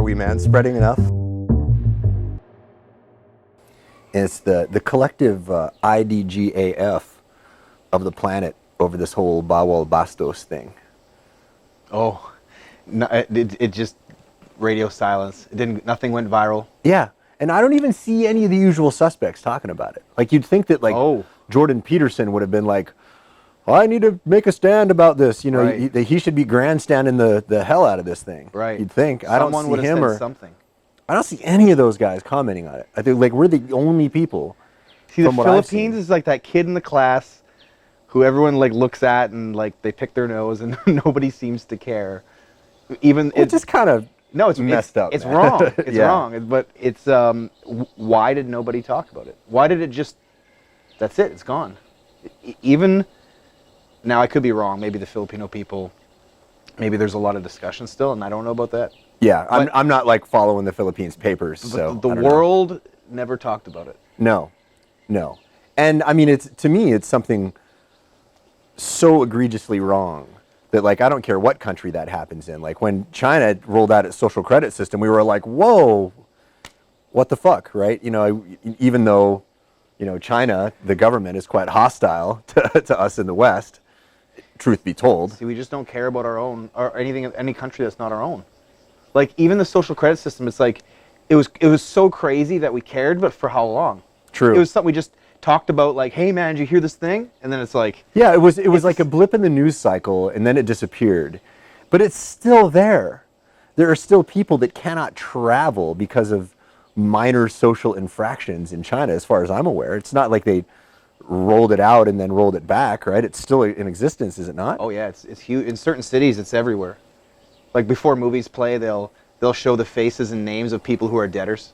are we, man? Spreading enough? And it's the collective IDGAF of the planet over this whole Bawal Bastos thing. Oh, no, it just radio silence. Nothing went viral. Yeah, and I don't even see any of the usual suspects talking about it. Like, you'd think that, like, Jordan Peterson would have been like, I need to make a stand about this. You know, right. he should be grandstanding the hell out of this thing. Right. You'd think. Someone I don't see him or something. I don't see any of those guys commenting on it. I think, like, we're the only people. See, the Philippines is like that kid in the class who everyone, like, looks at and, like, they pick their nose and nobody seems to care. Even it's just kind of it's messed up. It's wrong. It's wrong. But it's why did nobody talk about it? Why did it just? That's it. It's gone. Even now, I could be wrong. Maybe the Filipino people. Maybe there's a lot of discussion still, and I don't know about that. Yeah, I'm not, like, following the Philippines papers, so the world never talked about it. No, and I mean, to me, it's something so egregiously wrong that, like, I don't care what country that happens in. Like, when China rolled out its social credit system, we were like, whoa, what the fuck, right? You know, even though, you know, China, the government, is quite hostile to us in the West, truth be told. See, we just don't care about our own, or any country that's not our own. Like, even the social credit system, it's like, it was so crazy that we cared, but for how long? True. It was something we just talked about, like, hey man, did you hear this thing? And then it's like... Yeah, it was like a blip in the news cycle, and then it disappeared. But it's still there. There are still people that cannot travel because of minor social infractions in China, as far as I'm aware. It's not like they rolled it out and then rolled it back, right? It's still in existence, is it not? Oh yeah, it's huge. In certain cities, it's everywhere. Like, before movies play, they'll show the faces and names of people who are debtors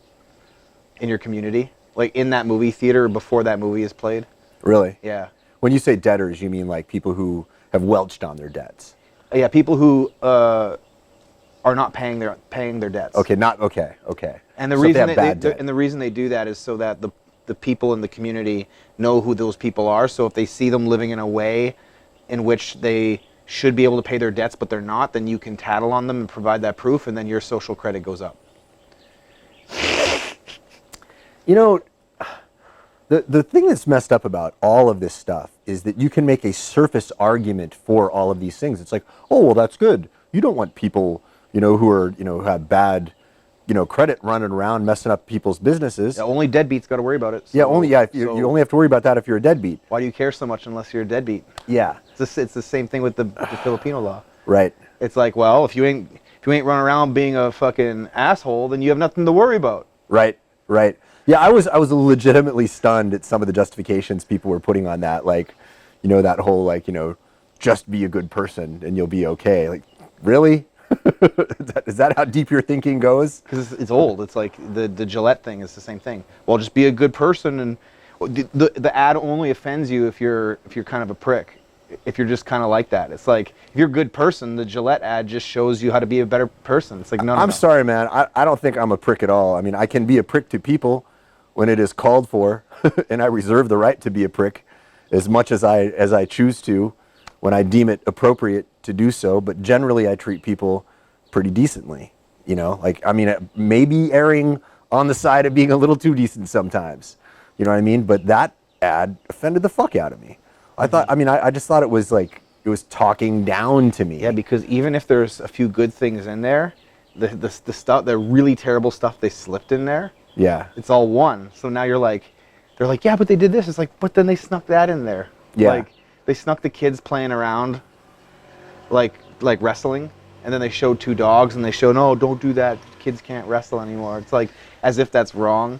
in your community. Like, in that movie theater before that movie is played. Really? Yeah. When you say debtors, you mean like people who have welched on their debts? Yeah, people who are not paying their debts. Okay, okay. And the so reason the reason they do that is so that the people in the community know who those people are. So if they see them living in a way in which they should be able to pay their debts, but they're not, then you can tattle on them and provide that proof, and then your social credit goes up. You know, the thing that's messed up about all of this stuff is that you can make a surface argument for all of these things. It's like, oh, well, that's good. You don't want people, you know, who are, you know, who have bad, you know, credit running around messing up people's businesses. Yeah, only deadbeats got to worry about it. So, you only have to worry about that if you're a deadbeat. Why do you care so much unless you're a deadbeat? Yeah. It's the same thing with the Filipino law. Right. It's like, well, if you ain't running around being a fucking asshole, then you have nothing to worry about. Right. Yeah, I was legitimately stunned at some of the justifications people were putting on that, like, you know, that whole, like, you know, just be a good person and you'll be okay. Like, really? Is that how deep your thinking goes? Because it's old. It's like the Gillette thing is the same thing. Well, just be a good person, and the ad only offends you if you're kind of a prick. If you're just kind of like that. It's like, if you're a good person, the Gillette ad just shows you how to be a better person. It's like, no. I'm sorry, man. I don't think I'm a prick at all. I mean, I can be a prick to people when it is called for, and I reserve the right to be a prick as much as I choose to when I deem it appropriate to do so. But generally, I treat people pretty decently. You know, like, I mean, maybe erring on the side of being a little too decent sometimes. You know what I mean? But that ad offended the fuck out of me. I just thought it was like, it was talking down to me. Yeah, because even if there's a few good things in there, the stuff, the really terrible stuff they slipped in there, yeah, it's all one. So now they're like, yeah, but they did this. It's like, but then they snuck that in there. Yeah. Like, they snuck the kids playing around, like wrestling, and then they showed two dogs, and they show, no, don't do that. Kids can't wrestle anymore. It's like, as if that's wrong.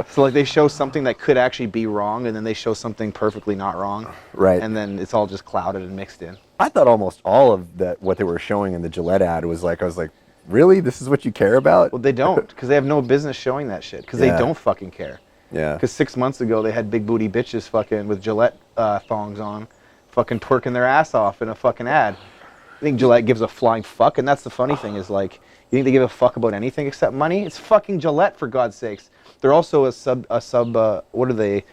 So, like, they show something that could actually be wrong, and then they show something perfectly not wrong. Right. And then it's all just clouded and mixed in. I thought almost all of that, what they were showing in the Gillette ad was like, I was like, really? This is what you care about? Well, they don't, because they have no business showing that shit, because they don't fucking care. Yeah. Because 6 months ago, they had big booty bitches fucking with Gillette thongs on, fucking twerking their ass off in a fucking ad. I think Gillette gives a flying fuck, and that's the funny thing is, like, you think they give a fuck about anything except money? It's fucking Gillette, for God's sakes. They're also a sub, what are they,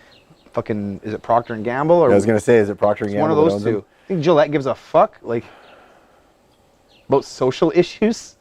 fucking, is it Procter & Gamble? Or I was going to say, is it Procter & Gamble? One of those two. I think Gillette gives a fuck, like, about social issues.